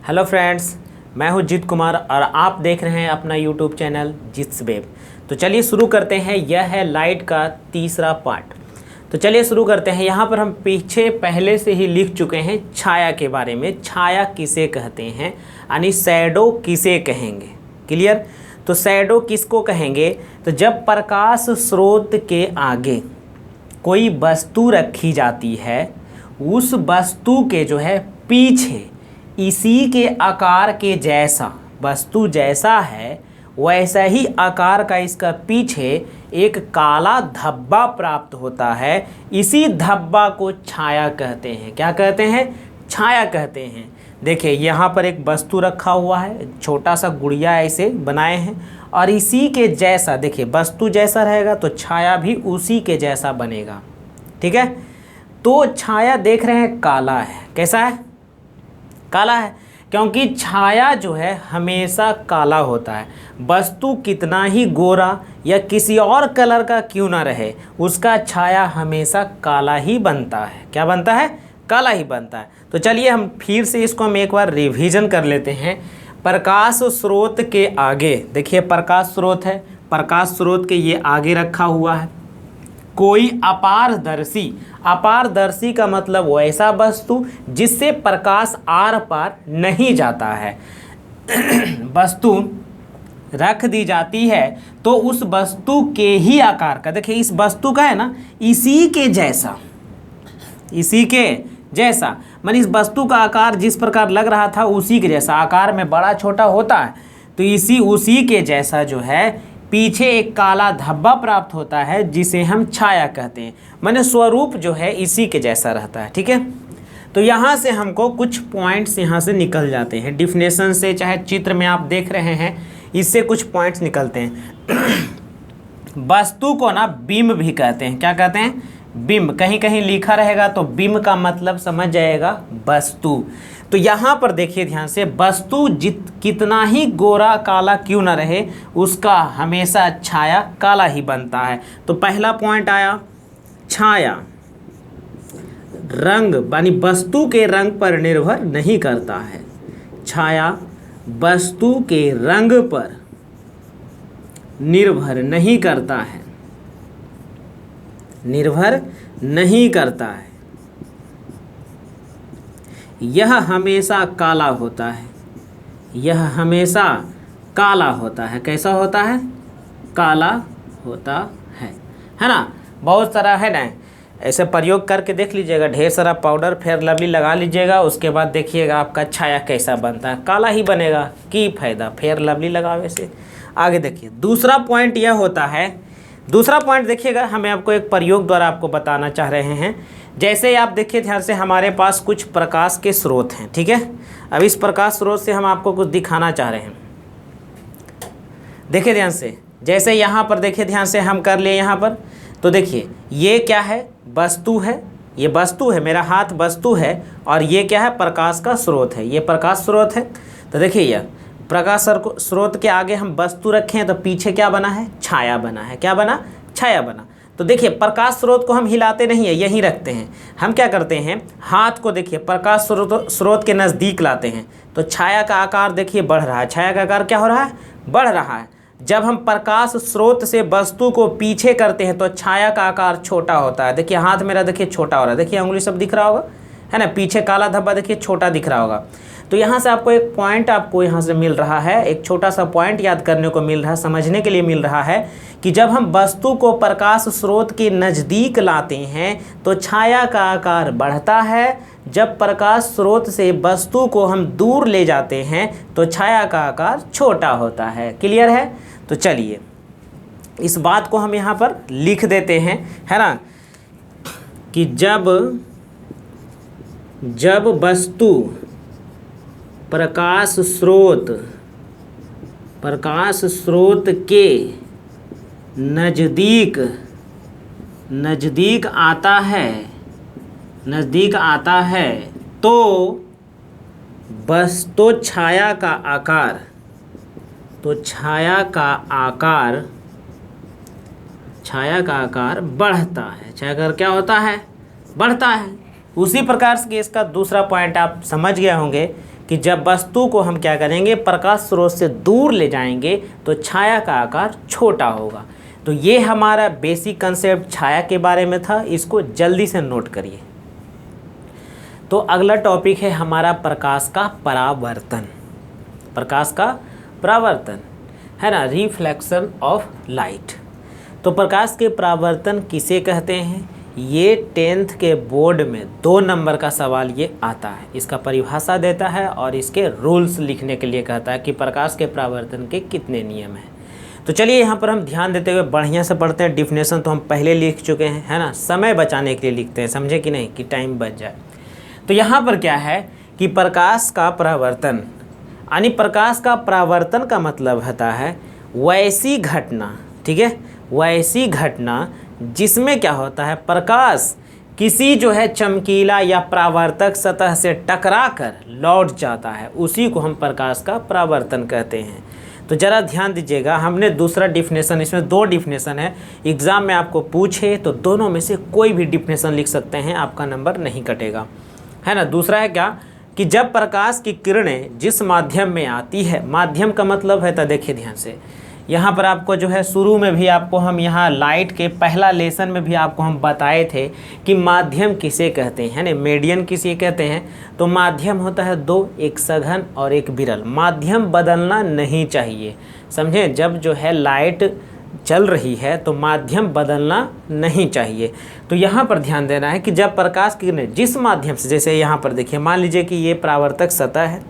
Hello friends, मैं हूं जीत कुमार और आप देख रहे हैं अपना यूट्यूब चैनल जित्स वेब। तो चलिए शुरू करते हैं। यह है लाइट का तीसरा पार्ट। तो चलिए शुरू करते हैं। यहाँ पर हम पीछे पहले से ही लिख चुके हैं छाया के बारे में। छाया किसे कहते हैं, यानी शैडो किसे कहेंगे। क्लियर। तो शैडो किसको कहेंगे, तो जब प्रकाश स्रोत के आगे कोई वस्तु रखी जाती है, उस वस्तु के जो है पीछे इसी के आकार के जैसा, वस्तु जैसा है वैसा ही आकार का इसका पीछे एक काला धब्बा प्राप्त होता है। इसी धब्बा को छाया कहते हैं। क्या कहते हैं? छाया कहते हैं। देखिए यहाँ पर एक वस्तु रखा हुआ है, छोटा सा गुड़िया ऐसे बनाए हैं और इसी के जैसा, देखिए वस्तु जैसा रहेगा तो छाया भी उसी के जैसा बनेगा। ठीक है। तो छाया देख रहे हैं काला है। कैसा है? काला है, क्योंकि छाया जो है हमेशा काला होता है। वस्तु कितना ही गोरा या किसी और कलर का क्यों ना रहे, उसका छाया हमेशा काला ही बनता है। क्या बनता है? काला ही बनता है। तो चलिए हम फिर से इसको हम एक बार रिवीजन कर लेते हैं। प्रकाश स्रोत के आगे, देखिए प्रकाश स्रोत है, प्रकाश स्रोत के ये आगे रखा हुआ है कोई अपारदर्शी। अपारदर्शी का मतलब वैसा वस्तु जिससे प्रकाश आर पार नहीं जाता है। वस्तु रख दी जाती है तो उस वस्तु के ही आकार का, देखिए इस वस्तु का है ना, इसी के जैसा, इसी के जैसा, माने इस वस्तु का आकार जिस प्रकार लग रहा था उसी के जैसा, आकार में बड़ा छोटा होता है तो उसी के जैसा जो है पीछे एक काला धब्बा प्राप्त होता है जिसे हम छाया कहते हैं। माने स्वरूप जो है इसी के जैसा रहता है। ठीक है। तो यहाँ से हमको कुछ पॉइंट्स यहाँ से निकल जाते हैं, डिफिनेशन से, चाहे चित्र में आप देख रहे हैं इससे कुछ पॉइंट्स निकलते हैं। वस्तु को ना बिंब भी कहते हैं। क्या कहते हैं? बिंब। कहीं कहीं लिखा रहेगा तो बिंब का मतलब समझ जाएगा वस्तु। तो यहाँ पर देखिए ध्यान से, वस्तु कितना ही गोरा काला क्यों ना रहे, उसका हमेशा छाया काला ही बनता है। तो पहला पॉइंट आया, छाया रंग यानी वस्तु के रंग पर निर्भर नहीं करता है। छाया वस्तु के रंग पर निर्भर नहीं करता है, निर्भर नहीं करता है। यह हमेशा काला होता है, यह हमेशा काला होता है। कैसा होता है? काला होता है ना। बहुत सारा है ना, ऐसे प्रयोग करके देख लीजिएगा, ढेर सारा पाउडर फेयर लवली लगा लीजिएगा, उसके बाद देखिएगा आपका छाया कैसा बनता है, काला ही बनेगा। की फायदा फेयर लवली लगावे से। आगे देखिए दूसरा पॉइंट यह होता है, दूसरा पॉइंट देखिएगा, हमें आपको एक प्रयोग द्वारा आपको बताना चाह रहे हैं। जैसे आप देखिए ध्यान से, हमारे पास कुछ प्रकाश के स्रोत हैं। ठीक है। अब इस प्रकाश स्रोत से हम आपको कुछ दिखाना चाह रहे हैं। देखिए ध्यान से, जैसे यहाँ पर देखिए ध्यान से हम कर लिए यहाँ पर, तो देखिए ये क्या है? वस्तु है। ये वस्तु है, मेरा हाथ वस्तु है और ये क्या है? प्रकाश का स्रोत है। ये प्रकाश स्रोत है। तो देखिए यह प्रकाश स्रोत के आगे हम वस्तु रखे हैं तो पीछे क्या बना है? छाया बना है। क्या बना? छाया बना। तो देखिए प्रकाश स्रोत को हम हिलाते नहीं है, यहीं रखते हैं। हम क्या करते हैं, हाथ को देखिए प्रकाश स्रोत के नज़दीक लाते हैं तो छाया का आकार देखिए बढ़ रहा है। छाया का आकार क्या हो रहा है? बढ़ रहा है। जब हम प्रकाश स्रोत से वस्तु को पीछे करते हैं तो छाया का आकार छोटा होता है। देखिए हाथ मेरा देखिए छोटा हो रहा है, देखिए उंगली सब दिख रहा होगा, है ना। पीछे काला धब्बा देखिए छोटा दिख रहा होगा। तो यहाँ से आपको एक पॉइंट आपको यहाँ से मिल रहा है, एक छोटा सा पॉइंट याद करने को मिल रहा है, समझने के लिए मिल रहा है कि जब हम वस्तु को प्रकाश स्रोत के नज़दीक लाते हैं तो छाया का आकार बढ़ता है। जब प्रकाश स्रोत से वस्तु को हम दूर ले जाते हैं तो छाया का आकार छोटा होता है। क्लियर है? तो चलिए इस बात को हम यहाँ पर लिख देते हैं, है ना, कि जब वस्तु प्रकाश स्रोत के नज़दीक आता है तो छाया का आकार बढ़ता है। छाया का क्या होता है? बढ़ता है। उसी प्रकार से इसका दूसरा पॉइंट आप समझ गए होंगे कि जब वस्तु को हम क्या करेंगे, प्रकाश स्रोत से दूर ले जाएंगे तो छाया का आकार छोटा होगा। तो ये हमारा बेसिक कंसेप्ट छाया के बारे में था, इसको जल्दी से नोट करिए। तो अगला टॉपिक है हमारा प्रकाश का परावर्तन। प्रकाश का परावर्तन है ना, रिफ्लेक्शन ऑफ लाइट। तो प्रकाश के परावर्तन किसे कहते हैं, ये 10th के बोर्ड में 2 नंबर का सवाल ये आता है। इसका परिभाषा देता है और इसके रूल्स लिखने के लिए कहता है कि प्रकाश के परावर्तन के कितने नियम हैं। तो चलिए यहाँ पर हम ध्यान देते हुए बढ़िया से पढ़ते हैं। डिफिनेशन तो हम पहले लिख चुके हैं, है ना, समय बचाने के लिए लिखते हैं, समझे कि नहीं, कि टाइम बच जाए। तो यहाँ पर क्या है कि प्रकाश का परावर्तन, यानी प्रकाश का परावर्तन का मतलब होता है वैसी घटना, ठीक है, वैसी घटना जिसमें क्या होता है, प्रकाश किसी जो है चमकीला या परावर्तक सतह से टकराकर लौट जाता है, उसी को हम प्रकाश का परावर्तन कहते हैं। तो ज़रा ध्यान दीजिएगा, हमने दूसरा डिफिनेशन, इसमें 2 डिफिनेशन है, एग्ज़ाम में आपको पूछे तो दोनों में से कोई भी डिफिनेशन लिख सकते हैं, आपका नंबर नहीं कटेगा, है ना। दूसरा है क्या कि जब प्रकाश की किरणें जिस माध्यम में आती है, माध्यम का मतलब है, तो देखिए ध्यान से, यहाँ पर आपको जो है शुरू में भी आपको हम यहाँ लाइट के पहला लेसन में भी आपको हम बताए थे कि माध्यम किसे कहते हैं, ना, मीडियन किसे कहते हैं। तो माध्यम होता है 2, एक सघन और एक विरल। माध्यम बदलना नहीं चाहिए, समझे, जब जो है लाइट चल रही है तो माध्यम बदलना नहीं चाहिए। तो यहाँ पर ध्यान देना है कि जब प्रकाश की किरणें जिस माध्यम से, जैसे यहाँ पर देखिए, मान लीजिए कि ये परावर्तक सतह है,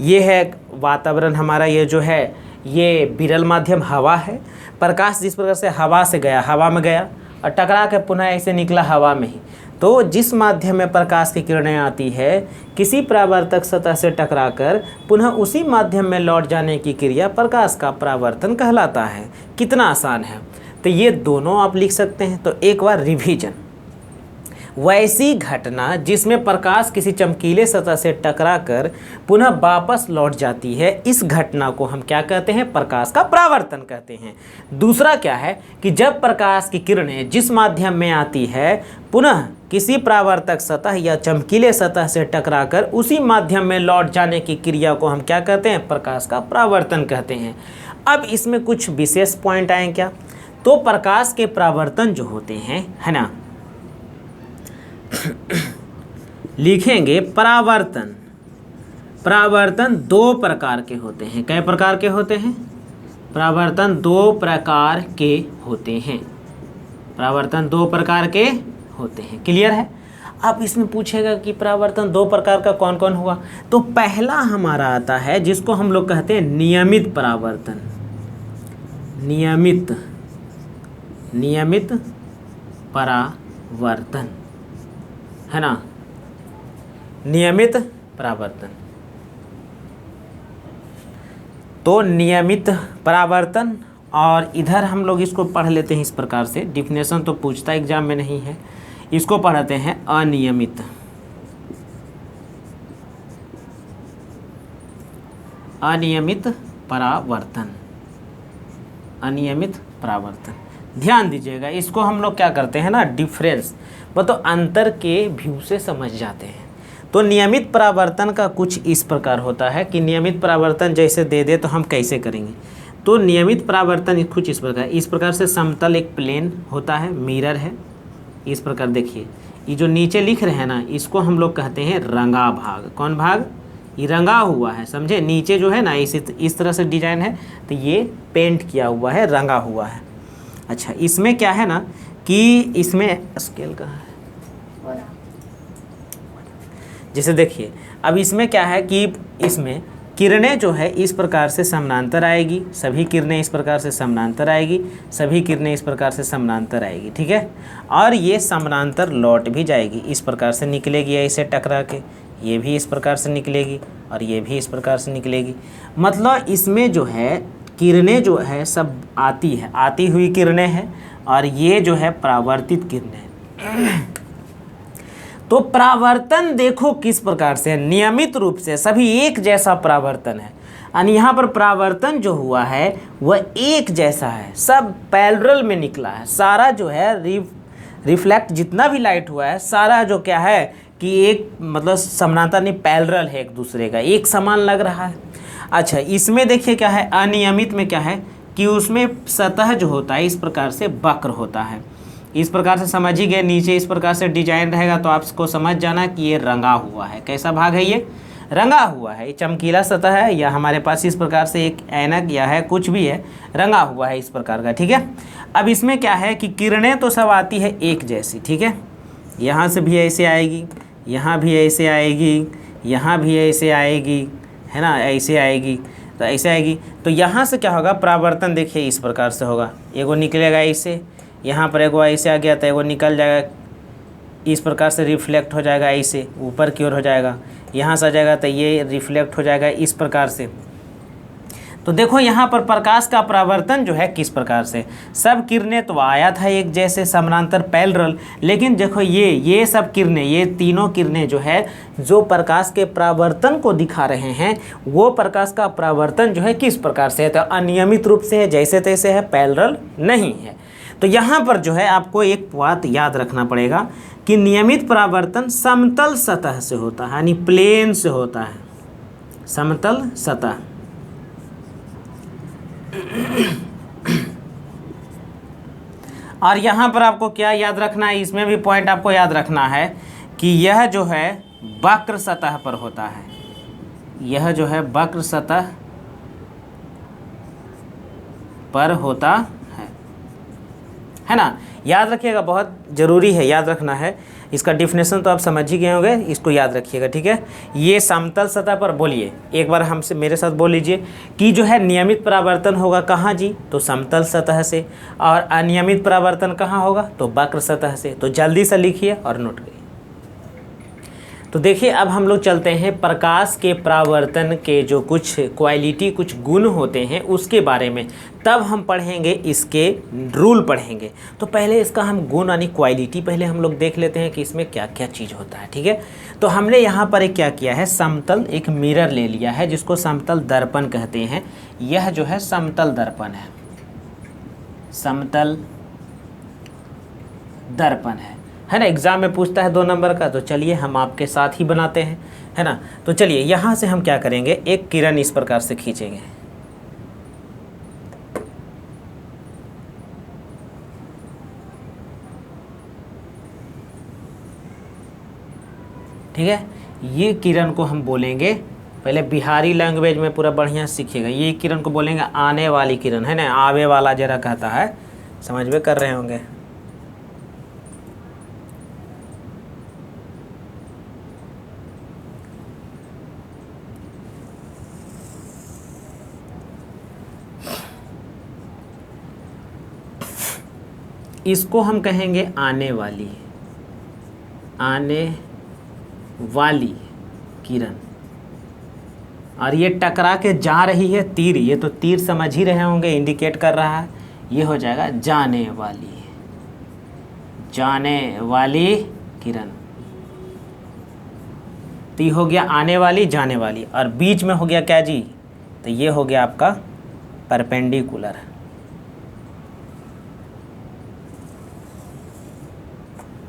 ये है वातावरण हमारा, ये जो है ये विरल माध्यम हवा है। प्रकाश जिस प्रकार से हवा से गया, हवा में गया और टकरा के पुनः ऐसे निकला हवा में ही। तो जिस माध्यम में प्रकाश की किरणें आती है, किसी परावर्तक सतह से टकराकर पुनः उसी माध्यम में लौट जाने की क्रिया प्रकाश का परावर्तन कहलाता है। कितना आसान है। तो ये दोनों आप लिख सकते हैं। तो एक बार रिवीजन, वैसी घटना जिसमें प्रकाश किसी चमकीले सतह से टकराकर पुनः वापस लौट जाती है, इस घटना को हम क्या कहते हैं, प्रकाश का परावर्तन कहते हैं। दूसरा क्या है कि जब प्रकाश की किरणें जिस माध्यम में आती है पुनः किसी परावर्तक सतह या चमकीले सतह से टकराकर उसी माध्यम में लौट जाने की क्रिया को हम क्या कहते हैं, प्रकाश का परावर्तन कहते हैं। अब इसमें कुछ विशेष पॉइंट आए क्या, तो प्रकाश के परावर्तन जो होते हैं, है ना, लिखेंगे परावर्तन। परावर्तन 2 प्रकार के होते हैं। कै प्रकार के होते हैं, परावर्तन 2 प्रकार के होते हैं। परावर्तन 2 प्रकार के होते हैं, क्लियर है। अब इसमें पूछेगा कि परावर्तन 2 प्रकार का कौन कौन हुआ। तो पहला हमारा आता है जिसको हम लोग कहते हैं नियमित परावर्तन। नियमित परावर्तन, है ना, नियमित परावर्तन। तो नियमित परावर्तन, और इधर हम लोग इसको पढ़ लेते हैं इस प्रकार से, डिफिनेशन तो पूछता एग्जाम में नहीं है, इसको पढ़ते हैं अनियमित। अनियमित परावर्तन, अनियमित परावर्तन। ध्यान दीजिएगा, इसको हम लोग क्या करते हैं ना, डिफरेंस मतलब अंतर के व्यू से समझ जाते हैं। तो नियमित परावर्तन का कुछ इस प्रकार होता है कि नियमित परावर्तन जैसे दे दे तो हम कैसे करेंगे। तो नियमित परावर्तन कुछ इस प्रकार से समतल एक प्लेन होता है, मिरर है, इस प्रकार देखिए, ये जो नीचे लिख रहे हैं ना, इसको हम लोग कहते हैं रंगा भाग। कौन भाग, ये रंगा हुआ है, समझे, नीचे जो है ना इस तरह से डिजाइन है, तो ये पेंट किया हुआ है, रंगा हुआ है। अच्छा, इसमें क्या है ना कि इसमें स्केल का है, जैसे देखिए, अब इसमें क्या है कि इसमें किरणें जो है इस प्रकार से समानांतर आएगी, सभी किरणें इस प्रकार से समानांतर आएगी, सभी किरणें इस प्रकार से समानांतर आएगी, ठीक है। और ये समानांतर लौट भी जाएगी, इस प्रकार से निकलेगी ऐसे टकरा के, ये भी इस प्रकार से निकलेगी और ये भी इस प्रकार से निकलेगी। मतलब इसमें जो है किरणें जो है सब आती है, आती हुई किरणें हैं, और ये जो है परावर्तित किरणें। तो परावर्तन देखो किस प्रकार से, नियमित रूप से सभी एक जैसा परावर्तन है, यानी यहाँ पर परावर्तन जो हुआ है वह एक जैसा है, सब पैरेलल में निकला है, सारा जो है रिफ्लेक्ट जितना भी लाइट हुआ है सारा जो क्या है कि एक मतलब समानांतर नहीं, पैरेलल है एक दूसरे का, एक समान लग रहा है। अच्छा, इसमें देखिए क्या है, अनियमित में क्या है कि उसमें सतह जो होता है इस प्रकार से वक्र होता है। इस प्रकार से समझ ही गए, नीचे इस प्रकार से डिजाइन रहेगा तो आपको समझ जाना कि ये रंगा हुआ है। कैसा भाग है ये? रंगा हुआ है। ये चमकीला सतह है या हमारे पास इस प्रकार से एक ऐनक या है, कुछ भी है, रंगा हुआ है इस प्रकार का, ठीक है। अब इसमें क्या है कि किरणें तो सब आती है एक जैसी, ठीक है। यहाँ से भी ऐसे आएगी, यहाँ भी ऐसे आएगी, यहाँ भी ऐसे आएगी, है ना, ऐसे आएगी, तो ऐसे आएगी। तो यहाँ से क्या होगा, परावर्तन देखिए इस प्रकार से होगा, एगो निकलेगा ऐसे, यहाँ पर एगो ऐसे आ गया तो एगो निकल जाएगा, इस प्रकार से रिफ्लेक्ट हो जाएगा, ऐसे ऊपर की ओर हो जाएगा, यहाँ से आ जाएगा तो ये रिफ्लेक्ट हो जाएगा इस प्रकार से। तो देखो यहाँ पर प्रकाश का परावर्तन जो है किस प्रकार से, सब किरणें तो आया था एक जैसे समानांतर पैरेलल, लेकिन देखो ये सब किरणें, ये तीनों किरणें जो है जो प्रकाश के परावर्तन को दिखा रहे हैं, वो प्रकाश का परावर्तन जो है किस प्रकार से है, तो अनियमित रूप से है, जैसे तैसे है, पैरेलल नहीं है। तो यहाँ पर जो है आपको एक बात याद रखना पड़ेगा कि नियमित परावर्तन समतल सतह से होता है, यानी प्लेन से होता है, समतल सतह। और यहाँ पर आपको क्या याद रखना है, इसमें भी पॉइंट आपको याद रखना है कि यह जो है वक्र सतह पर होता है, यह जो है वक्र सतह पर होता है ना। याद रखिएगा, बहुत ज़रूरी है, याद रखना है। इसका डिफिनेशन तो आप समझ ही गए होंगे, इसको याद रखिएगा, ठीक है। ये समतल सतह पर, बोलिए एक बार हमसे, मेरे साथ बोल लीजिए कि जो है नियमित परावर्तन होगा कहाँ जी, तो समतल सतह से, और अनियमित परावर्तन कहाँ होगा, तो वक्र सतह से। तो जल्दी से लिखिए और नोट करिए। तो देखिए अब हम लोग चलते हैं प्रकाश के परावर्तन के जो कुछ क्वालिटी, कुछ गुण होते हैं उसके बारे में, तब हम पढ़ेंगे इसके रूल पढ़ेंगे। तो पहले इसका हम गुण यानी क्वालिटी पहले हम लोग देख लेते हैं कि इसमें क्या क्या चीज़ होता है, ठीक है। तो हमने यहाँ पर एक क्या किया है, समतल एक मिरर ले लिया है जिसको समतल दर्पण कहते हैं। यह जो है समतल दर्पण है, समतल दर्पण है ना। एग्जाम में पूछता है 2 नंबर का, तो चलिए हम आपके साथ ही बनाते हैं, है ना। तो चलिए यहाँ से हम क्या करेंगे, एक किरण इस प्रकार से खींचेंगे, ठीक है। ये किरण को हम बोलेंगे, पहले बिहारी लैंग्वेज में पूरा बढ़िया सीखिएगा, ये किरण को बोलेंगे आने वाली किरण, है ना। आवे वाला जरा कहता है, समझ में कर रहे होंगे। इसको हम कहेंगे आने वाली, आने वाली किरण। और ये टकरा के जा रही है तीर, ये तो तीर समझ ही रहे होंगे, इंडिकेट कर रहा है, ये हो जाएगा जाने वाली, जाने वाली किरण। तो ये हो गया आने वाली, जाने वाली, और बीच में हो गया क्या जी, तो ये हो गया आपका परपेंडिकुलर,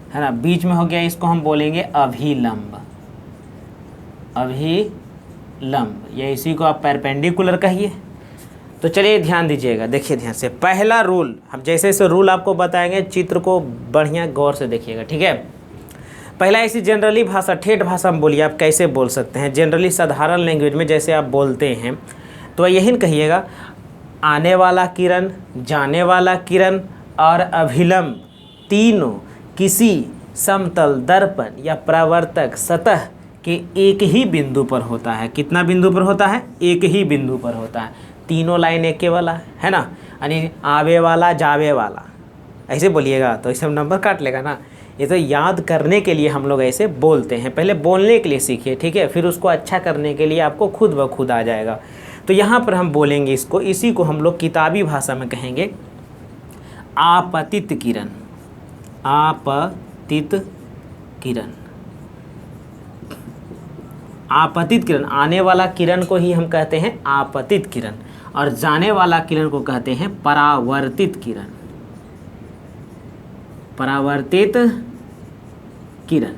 है ना। बीच में हो गया, इसको हम बोलेंगे अभिलंब, अभिलंब, या इसी को आप परपेंडिकुलर कहिए। तो चलिए ध्यान दीजिएगा, देखिए ध्यान से, पहला रूल, हम जैसे जैसे रूल आपको बताएंगे, चित्र को बढ़िया गौर से देखिएगा, ठीक है। पहला ऐसी जनरली भाषा, ठेठ भाषा में बोलिए, आप कैसे बोल सकते हैं, जनरली साधारण लैंग्वेज में जैसे आप बोलते हैं, तो यही कहिएगा आने वाला किरण, जाने वाला किरण और अभिलंब तीनों किसी समतल दर्पण या परावर्तक सतह के एक ही बिंदु पर होता है। कितना बिंदु पर होता है, एक ही बिंदु पर होता है। तीनों लाइन एक वाला है ना, यानी आवे वाला, जावे वाला, ऐसे बोलिएगा तो ऐसे नंबर काट लेगा ना। ये तो याद करने के लिए हम लोग ऐसे बोलते हैं, पहले बोलने के लिए सीखिए, ठीक है, फिर उसको अच्छा करने के लिए आपको खुद ब खुद आ जाएगा। तो यहाँ पर हम बोलेंगे इसको, इसी को हम लोग किताबी भाषा में कहेंगे आपतित किरण, आपतित किरण, आपतित किरण। आने वाला किरण को ही हम कहते हैं आपतित किरण, और जाने वाला किरण को कहते हैं परावर्तित किरण, परावर्तित किरण,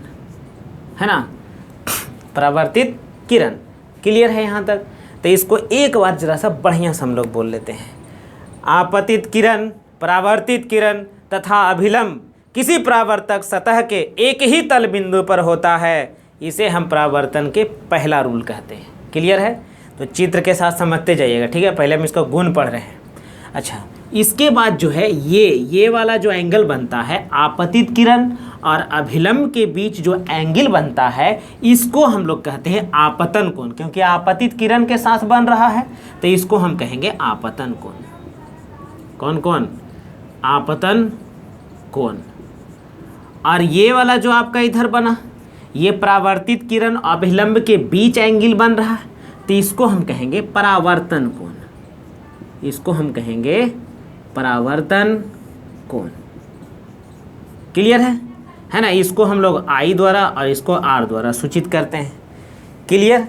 है ना, परावर्तित किरण। क्लियर है यहाँ तक? तो इसको एक बार जरा सा बढ़िया से हम लोग बोल लेते हैं। आपतित किरण, परावर्तित किरण तथा अभिलंब किसी परावर्तक सतह के एक ही तल बिंदु पर होता है, इसे हम परावर्तन के पहला रूल कहते हैं। क्लियर है? तो चित्र के साथ समझते जाइएगा, ठीक है। पहले हम इसका गुण पढ़ रहे हैं। अच्छा, इसके बाद जो है ये वाला जो एंगल बनता है आपतित किरण और अभिलंब के बीच जो एंगल बनता है, इसको हम लोग कहते हैं आपतन कोण, क्योंकि आपतित किरण के साथ बन रहा है तो इसको हम कहेंगे आपतन कोण। कौन कौन? आपतन कोण। और ये वाला जो आपका इधर बना, ये परावर्तित किरण अभिलंब के बीच एंगल बन रहा है तो इसको हम कहेंगे परावर्तन कोण। इसको हम कहेंगे परावर्तन कोण। क्लियर है ना? इसको हम लोग I द्वारा और इसको R द्वारा सूचित करते हैं। क्लियर?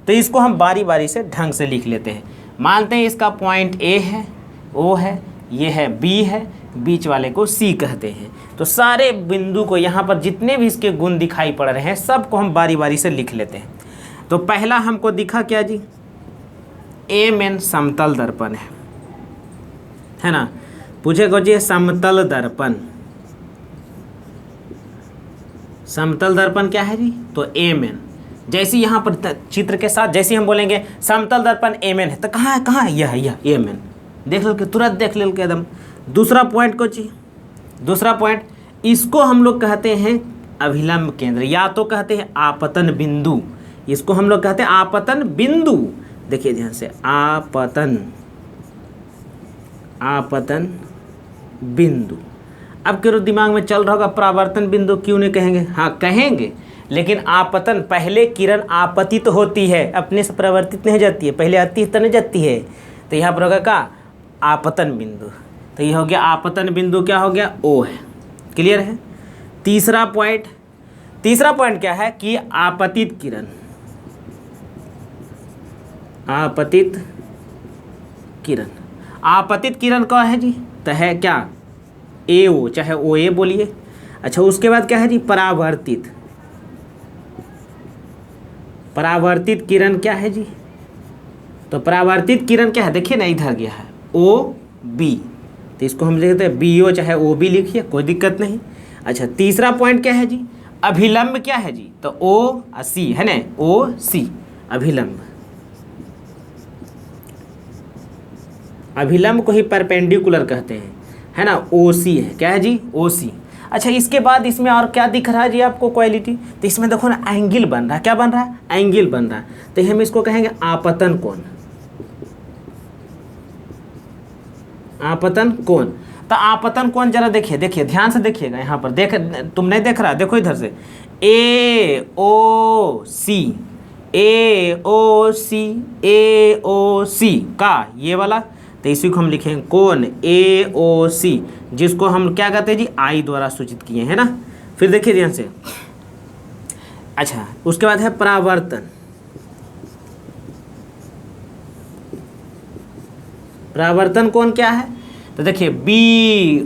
तो इसको हम बारी बारी से ढंग से लिख लेते हैं। मानते हैं इसका पॉइंट A है, O है, ये है B है, बीच वाले को C कहते हैं। तो सारे बिंदु को यहाँ पर जितने भी इसके गुण दिखाई पड़ रहे हैं सबको हम बारी बारी से लिख लेते हैं। तो पहला हमको दिखा क्या जी? A मेन समतल दर्पण है ना। पूछेगा जी समतल दर्पण, समतल दर्पण क्या है जी? तो A मेन। जैसे यहाँ पर चित्र के साथ जैसे हम बोलेंगे समतल दर्पण A मेन है, तो कहाँ है? कहाँ है? यह है, यह A मेन। देख लो कि तुरंत देख लो के एकदम। दूसरा पॉइंट को जी, दूसरा पॉइंट इसको हम लोग कहते हैं अभिलंब केंद्र, या तो कहते हैं आपतन बिंदु। इसको हम लोग कहते हैं आपतन बिंदु। देखिए ध्यान से, आपतन, आपतन बिंदु। अब करो दिमाग में चल रहा होगा परावर्तन बिंदु क्यों नहीं कहेंगे? हाँ कहेंगे, लेकिन आपतन पहले किरण आपतित होती है, अपने से परावर्तित नहीं जाती है, पहले आती है तो नहीं जाती है। तो यहाँ पर होगा क्या? आपतन बिंदु। तो ये हो गया आपतन बिंदु, क्या हो गया? O है। क्लियर है? तीसरा पॉइंट, तीसरा पॉइंट क्या है कि आपतित किरण, आपतित किरण, आपतित किरण क्या है जी? तो है क्या? AO, चाहे OA बोलिए। अच्छा, उसके बाद क्या है जी? परावर्तित, परावर्तित किरण क्या है जी? तो परावर्तित किरण क्या है? देखिए ना, इधर गया है OB, तो इसको हम लिखते हैं BO, चाहे OB लिखिए, कोई दिक्कत नहीं। अच्छा, तीसरा पॉइंट क्या है जी? अभिलंब क्या है जी? तो OC है ना, OC अभिलंब। अभिलंब को ही परपेंडिकुलर कहते हैं, है ना। OC है, क्या है जी? OC। अच्छा, इसके बाद इसमें और क्या दिख रहा है जी आपको क्वालिटी? तो इसमें देखो ना एंगल बन रहा है। क्या बन रहा है? एंगल बन रहा है। तो हम इसको कहेंगे आपतन कोण, आपतन कोण। तो आपतन कोण जरा देखिए, देखिए ध्यान से देखिएगा यहाँ पर। देख, तुम नहीं देख रहा? देखो इधर से, AOC, AOC, AOC का ये वाला, तो इसी को हम लिखेंगे कोण AOC, जिसको हम क्या कहते हैं जी? I द्वारा सूचित किए हैं ना। फिर देखिए ध्यान से। अच्छा, उसके बाद है परावर्तन, परावर्तन कोण क्या है? तो देखिए BOC,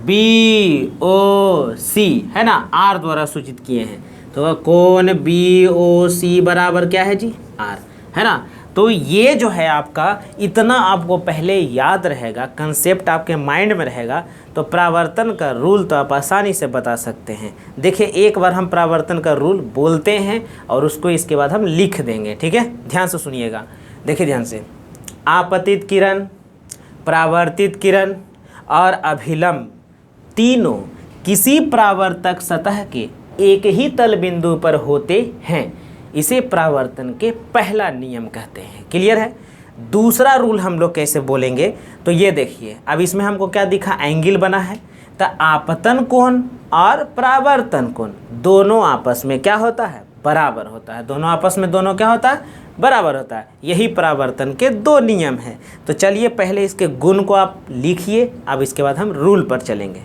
BOC है ना, R द्वारा सूचित किए हैं। तो कोण BOC बराबर क्या है जी? R, है ना। तो ये जो है आपका, इतना आपको पहले याद रहेगा, कंसेप्ट आपके माइंड में रहेगा, तो परावर्तन का रूल तो आप आसानी से बता सकते हैं। देखिए एक बार हम परावर्तन का रूल बोलते हैं और उसको इसके बाद हम लिख देंगे, ठीक है। ध्यान से सुनिएगा, देखिए ध्यान से। आपतित किरण, परावर्तित किरण और अभिलंब तीनों किसी परावर्तक सतह के एक ही तल बिंदु पर होते हैं, इसे परावर्तन के पहला नियम कहते हैं। क्लियर है? दूसरा रूल हम लोग कैसे बोलेंगे? तो ये देखिए, अब इसमें हमको क्या दिखा? एंगल बना है। तो आपतन कोण और परावर्तन कोण दोनों आपस में क्या होता है? बराबर होता है। दोनों आपस में दोनों क्या होता है? बराबर होता है। यही परावर्तन के दो नियम हैं। तो चलिए पहले इसके गुण को आप लिखिए, अब इसके बाद हम रूल पर चलेंगे।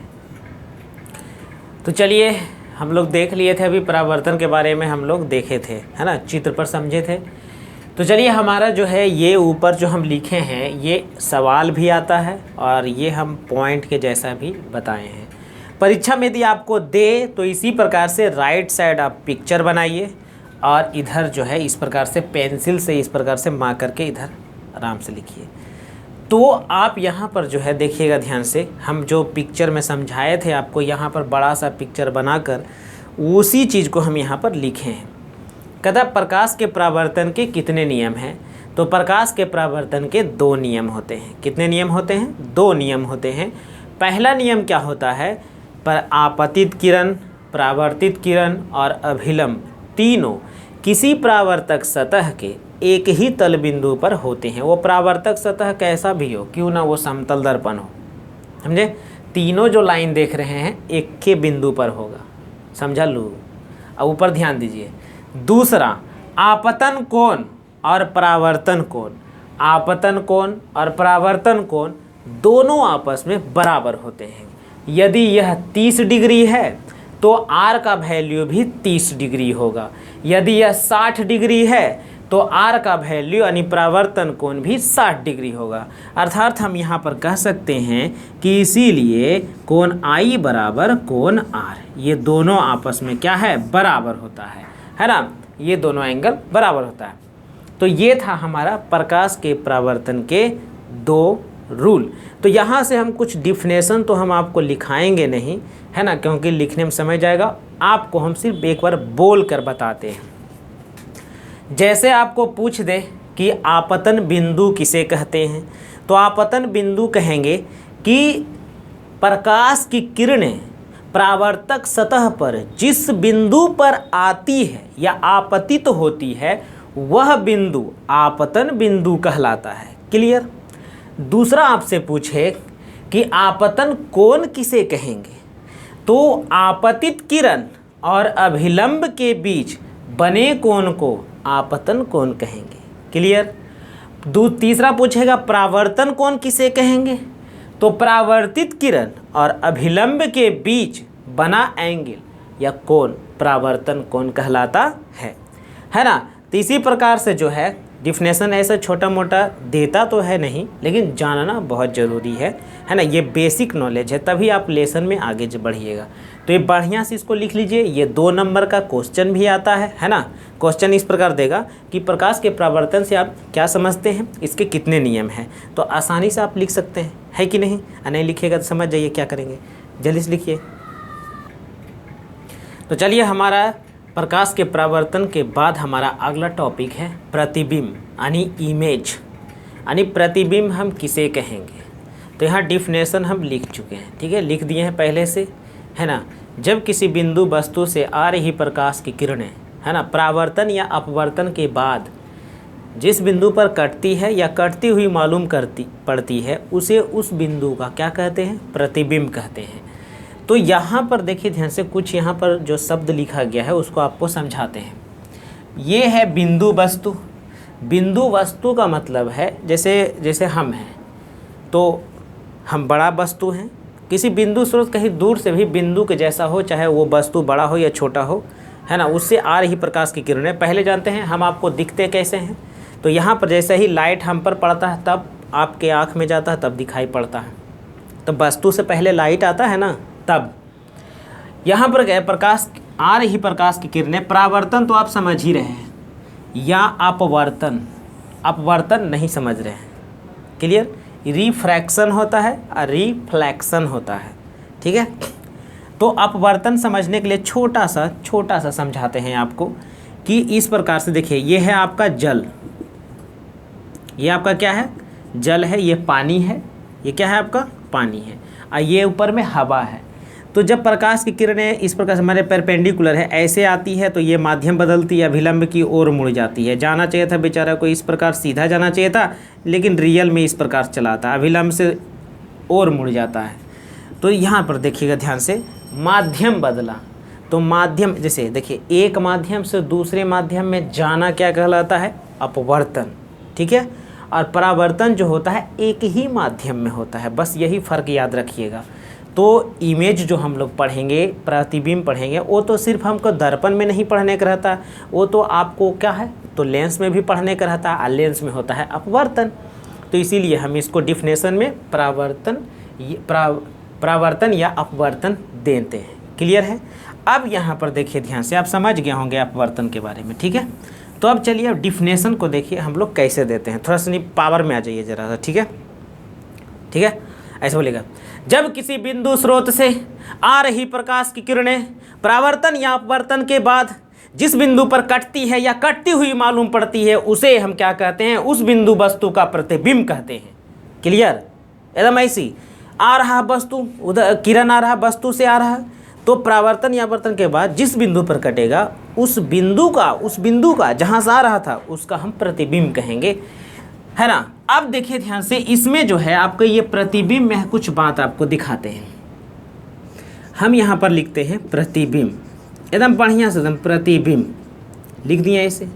तो चलिए, हम लोग देख लिए थे, अभी परावर्तन के बारे में हम लोग देखे थे, है ना, चित्र पर समझे थे। तो चलिए, हमारा जो है ये ऊपर जो हम लिखे हैं ये सवाल भी आता है और ये हम पॉइंट के जैसा भी बताए हैं। परीक्षा में यदि आपको दे तो इसी प्रकार से राइट साइड आप पिक्चर बनाइए और इधर जो है इस प्रकार से पेंसिल से इस प्रकार से मार्क करके इधर आराम से लिखिए। तो आप यहाँ पर जो है देखिएगा ध्यान से, हम जो पिक्चर में समझाए थे आपको, यहाँ पर बड़ा सा पिक्चर बनाकर उसी चीज़ को हम यहाँ पर लिखे हैं। कहता प्रकाश के परावर्तन के कितने नियम हैं? तो प्रकाश के परावर्तन के 2 नियम होते हैं। कितने नियम होते हैं? 2 नियम होते हैं। पहला नियम क्या होता है? पर आपतित किरण, परावर्तित किरण और अभिलंब तीनों किसी परावर्तक सतह के एक ही तल बिंदु पर होते हैं। वो परावर्तक सतह कैसा भी हो, क्यों ना वो समतल दर्पण हो, समझे? तीनों जो लाइन देख रहे हैं एक के बिंदु पर होगा, समझा लू? अब ऊपर ध्यान दीजिए। दूसरा, आपतन कोण और परावर्तन कोण। आपतन कोण और परावर्तन कोण दोनों आपस में बराबर होते हैं। यदि यह 30 डिग्री है तो आर का वैल्यू भी 30 डिग्री होगा। यदि यह 60 डिग्री है तो आर का वैल्यू यानी परावर्तन कोण भी 60 डिग्री होगा। अर्थात हम यहाँ पर कह सकते हैं कि इसीलिए कोण आई बराबर कोण आर, ये दोनों आपस में क्या है? बराबर होता है ना? ये दोनों एंगल बराबर होता है। तो ये था हमारा प्रकाश के परावर्तन के 2 रूल। तो यहाँ से हम कुछ डिफिनेशन तो हम आपको लिखाएंगे नहीं, है ना, क्योंकि लिखने में समय जाएगा। आपको हम सिर्फ एक बार बोल कर बताते हैं। जैसे आपको पूछ दे कि आपतन बिंदु किसे कहते हैं, तो आपतन बिंदु कहेंगे कि प्रकाश की किरणें परावर्तक सतह पर जिस बिंदु पर आती है या आपतित होती है वह बिंदु आपतन बिंदु कहलाता है। क्लियर? दूसरा आपसे पूछे कि आपतन कोण किसे कहेंगे, तो आपतित किरण और अभिलंब के बीच बने कोण को आपतन कोण कहेंगे। क्लियर? तीसरा पूछेगा परावर्तन कोण किसे कहेंगे, तो परावर्तित किरण और अभिलंब के बीच बना एंगल या कोण परावर्तन कोण कहलाता है ना? तो इसी प्रकार से जो है डिफिनेशन ऐसा छोटा मोटा देता तो है नहीं, लेकिन जानना बहुत ज़रूरी है ना? ये बेसिक नॉलेज है, तभी आप लेसन में आगे बढ़िएगा। तो ये बढ़िया से इसको लिख लीजिए। ये 2 नंबर का क्वेश्चन भी आता है ना? क्वेश्चन इस प्रकार देगा कि प्रकाश के परावर्तन से आप क्या समझते हैं, इसके कितने नियम हैं। तो आसानी से आप लिख सकते हैं, है कि नहीं? नहीं लिखिएगा तो समझ जाइए क्या करेंगे। जल्दी से लिखिए। तो चलिए, हमारा प्रकाश के परावर्तन के बाद हमारा अगला टॉपिक है प्रतिबिंब यानी इमेज, यानी प्रतिबिंब हम किसे कहेंगे। तो यहाँ डिफिनेशन हम लिख चुके हैं, ठीक है, लिख दिए हैं पहले से, है ना? जब किसी बिंदु वस्तु से आ रही प्रकाश की किरणें, है ना, परावर्तन या अपवर्तन के बाद जिस बिंदु पर कटती है या कटती हुई मालूम पड़ती है, उसे उस बिंदु का क्या कहते हैं? प्रतिबिंब कहते हैं। तो यहाँ पर देखिए ध्यान से, कुछ यहाँ पर जो शब्द लिखा गया है उसको आपको समझाते हैं। ये है बिंदु वस्तु। बिंदु वस्तु का मतलब है जैसे हम हैं तो हम बड़ा वस्तु हैं। किसी बिंदु स्रोत कहीं दूर से भी बिंदु के जैसा हो, चाहे वो वस्तु बड़ा हो या छोटा हो, है ना, उससे आ रही प्रकाश की किरणें पहले जानते हैं हम आपको दिखते कैसे हैं। तो यहाँ पर जैसे ही लाइट हम पर पड़ता है तब आपके आँख में जाता है, तब दिखाई पड़ता है। तो वस्तु से पहले लाइट आता है ना, तब यहाँ पर क्या प्रकाश आ रही प्रकाश की किरणें, परावर्तन तो आप समझ ही रहे हैं, या अपवर्तन, अपवर्तन नहीं समझ रहे हैं। क्लियर? रिफ्रैक्शन होता है और रिफ्लेक्शन होता है, ठीक है। तो अपवर्तन समझने के लिए छोटा सा समझाते हैं आपको कि इस प्रकार से देखिए, ये है आपका जल, ये आपका क्या है? जल है। ये पानी है, ये क्या है? आपका पानी है। और ये ऊपर में हवा है। तो जब प्रकाश की किरणें इस प्रकार से हमारे परपेंडिकुलर है, ऐसे आती है, तो ये माध्यम बदलती है, अभिलंब की ओर मुड़ जाती है। जाना चाहिए था बेचारा को इस प्रकार सीधा जाना चाहिए था, लेकिन रियल में इस प्रकार चलाता है, अभिलंब से ओर मुड़ जाता है। तो यहाँ पर देखिएगा ध्यान से, माध्यम बदला, तो माध्यम जैसे देखिए, एक माध्यम से दूसरे माध्यम में जाना क्या कहलाता है? अपवर्तन, ठीक है। और परावर्तन जो होता है एक ही माध्यम में होता है, बस यही फ़र्क याद रखिएगा। तो इमेज जो हम लोग पढ़ेंगे, प्रतिबिंब पढ़ेंगे, वो तो सिर्फ हमको दर्पण में नहीं पढ़ने का रहता, वो तो आपको क्या है? तो लेंस में भी पढ़ने का रहता है, और लेंस में होता है अपवर्तन। तो इसीलिए हम इसको डिफिनेशन में परावर्तन या अपवर्तन देते हैं। क्लियर है? अब यहाँ पर देखिए ध्यान से, आप समझ गए होंगे अपवर्तन के बारे में, ठीक है। तो अब चलिए अब डिफिनेशन को देखिए हम लोग कैसे देते हैं, थोड़ा सा नहीं पावर में आ जाइए ज़रा सा, ठीक है। ठीक है, ऐसे बोलेगा, जब किसी बिंदु स्रोत से आ रही प्रकाश की किरणें परावर्तन या अपवर्तन के बाद जिस बिंदु पर कटती है या कटती हुई मालूम पड़ती है, उसे हम क्या कहते हैं, उस बिंदु वस्तु का प्रतिबिंब कहते हैं। क्लियर? एकदम ऐसी आ रहा वस्तु, उधर किरण आ रहा वस्तु से आ रहा, तो परावर्तन या अपवर्तन के बाद जिस बिंदु पर कटेगा उस बिंदु का जहाँ से आ रहा था उसका हम प्रतिबिंब कहेंगे, है ना। अब देखिए ध्यान से, इसमें जो है आपको ये प्रतिबिंब में कुछ बात आपको दिखाते हैं। हम यहाँ पर लिखते हैं प्रतिबिंब, एकदम बढ़िया से, एकदम प्रतिबिंब लिख दिए ऐसे।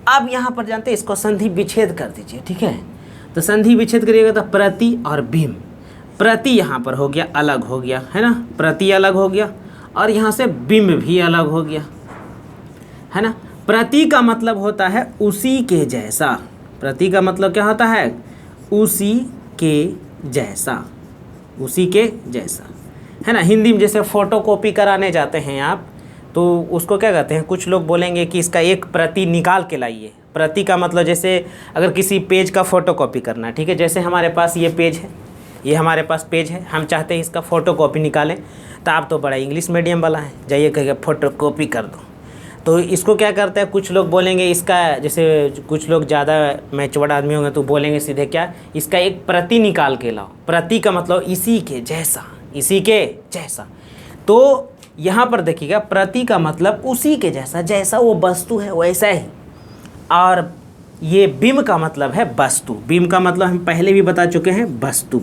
अब यहाँ पर जानते हैं इसको संधि विच्छेद कर दीजिए, ठीक है। तो संधि विच्छेद करिएगा तो प्रति और बिंब, प्रति यहाँ पर हो गया, अलग हो गया, है ना, प्रति अलग हो गया, और यहाँ से बिंब भी अलग हो गया, है ना। प्रति का मतलब होता है उसी के जैसा, प्रति का मतलब क्या होता है, उसी के जैसा, उसी के जैसा, है ना। हिंदी में जैसे फोटोकॉपी कराने जाते हैं आप, तो उसको क्या कहते हैं, कुछ लोग बोलेंगे कि इसका एक प्रति निकाल के लाइए। प्रति का मतलब जैसे अगर किसी पेज का फ़ोटोकॉपी करना, ठीक है, जैसे हमारे पास ये पेज है, ये हमारे पास पेज है, हम चाहते हैं इसका फ़ोटोकॉपी निकालें, तो आप तो बड़ा इंग्लिश मीडियम वाला है, जाइए कहिए फ़ोटोकॉपी कर दो। तो इसको क्या करते हैं, कुछ लोग बोलेंगे इसका, जैसे कुछ लोग ज़्यादा मैच्योर्ड आदमी होंगे तो बोलेंगे सीधे क्या, इसका एक प्रति निकाल के लाओ। प्रति का मतलब इसी के जैसा, इसी के जैसा। तो यहाँ पर देखिएगा, प्रति का मतलब उसी के जैसा, जैसा वो वस्तु है वैसा ही। और ये बिंब का मतलब है वस्तु, बिंब का मतलब हम पहले भी बता चुके हैं, वस्तु।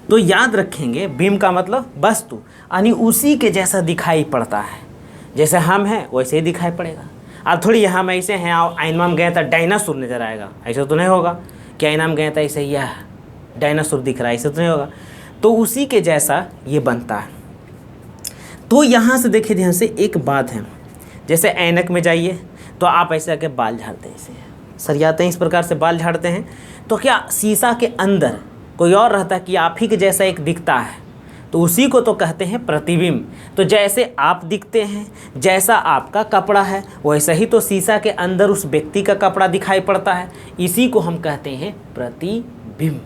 तो याद रखेंगे, बिंब का मतलब वस्तु, यानी उसी के जैसा दिखाई पड़ता है, जैसे हम हैं वैसे ही दिखाई पड़ेगा। अब थोड़ी हम ऐसे हैं, आईना में गए तो डायनासोर नज़र आएगा, ऐसा तो नहीं होगा कि आईना में गए तो ऐसे यह डायनासोर दिख रहा है, ऐसा तो नहीं होगा। तो उसी के जैसा ये बनता है। तो यहाँ से देखिए ध्यान से, एक बात है, जैसे ऐनक में जाइए तो आप ऐसे आके बाल झाड़ते हैं, ऐसे सरियाते हैं, इस प्रकार से बाल झाड़ते हैं, तो क्या शीशा के अंदर कोई और रहता है कि आप ही के जैसा एक दिखता है, तो उसी को तो कहते हैं प्रतिबिंब। तो जैसे आप दिखते हैं, जैसा आपका कपड़ा है, वैसा ही तो शीशा के अंदर उस व्यक्ति का कपड़ा दिखाई पड़ता है, इसी को हम कहते हैं प्रतिबिंब,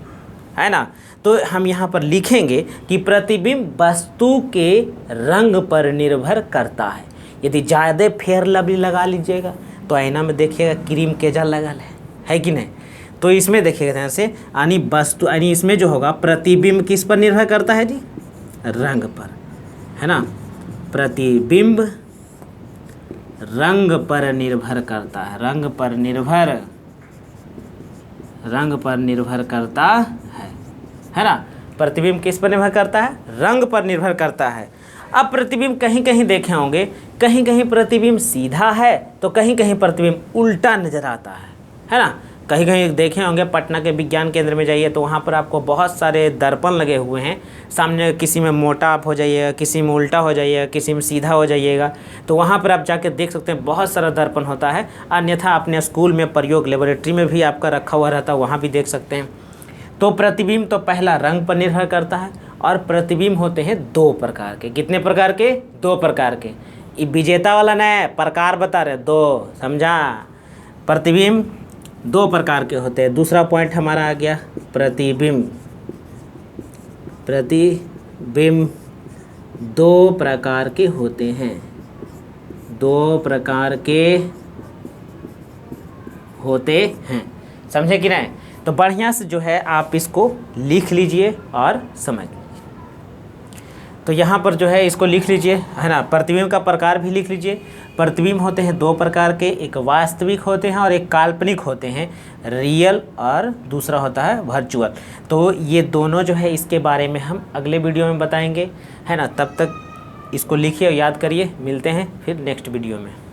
है ना। तो हम यहाँ पर लिखेंगे कि प्रतिबिंब वस्तु के रंग पर निर्भर करता है। यदि ज़्यादा फेयर लवली लगा लीजिएगा तो आईना में देखिएगा क्रीम केजा लगल है कि नहीं। तो इसमें देखिएगा ध्यान से, यानी वस्तु, यानी इसमें जो होगा प्रतिबिंब किस पर निर्भर करता है जी, रंग पर, है ना। प्रतिबिंब रंग पर निर्भर करता है, रंग पर निर्भर करता है ना। प्रतिबिंब किस पर निर्भर करता है, रंग पर निर्भर करता है। अब प्रतिबिंब कहीं कहीं देखे होंगे, कहीं कहीं प्रतिबिंब सीधा है तो कहीं कहीं प्रतिबिंब उल्टा नज़र आता है ना। कहीं कहीं देखे होंगे, पटना के विज्ञान केंद्र में जाइए तो वहाँ पर आपको बहुत सारे दर्पण लगे हुए हैं, सामने किसी में मोटा आप हो जाइएगा, किसी में उल्टा हो जाइएगा, किसी में सीधा हो जाइएगा, तो वहाँ पर आप जाके देख सकते हैं बहुत सारा दर्पण होता है। अन्यथा अपने स्कूल में प्रयोग लेबोरेटरी में भी आपका रखा हुआ रहता है, वहाँ भी देख सकते हैं। तो प्रतिबिंब तो पहला रंग पर निर्भर करता है, और प्रतिबिंब होते हैं दो प्रकार के। कितने प्रकार के? दो प्रकार के। ये विजेता वाला न प्रकार बता रहे, दो, समझा। प्रतिबिंब दो प्रकार के होते हैं। दूसरा पॉइंट हमारा आ गया प्रतिबिंब दो प्रकार के होते हैं, दो प्रकार के होते हैं, समझे कि नहीं। तो बढ़िया से जो है आप इसको लिख लीजिए और समझ लीजिए। तो यहाँ पर जो है इसको लिख लीजिए, है ना। प्रतिबिंब का प्रकार भी लिख लीजिए। प्रतिबिंब होते हैं दो प्रकार के, एक वास्तविक होते हैं और एक काल्पनिक होते हैं, रियल, और दूसरा होता है वर्चुअल। तो ये दोनों जो है इसके बारे में हम अगले वीडियो में बताएंगे, है ना। तब तक इसको लिखिए और याद करिए। मिलते हैं फिर नेक्स्ट वीडियो में।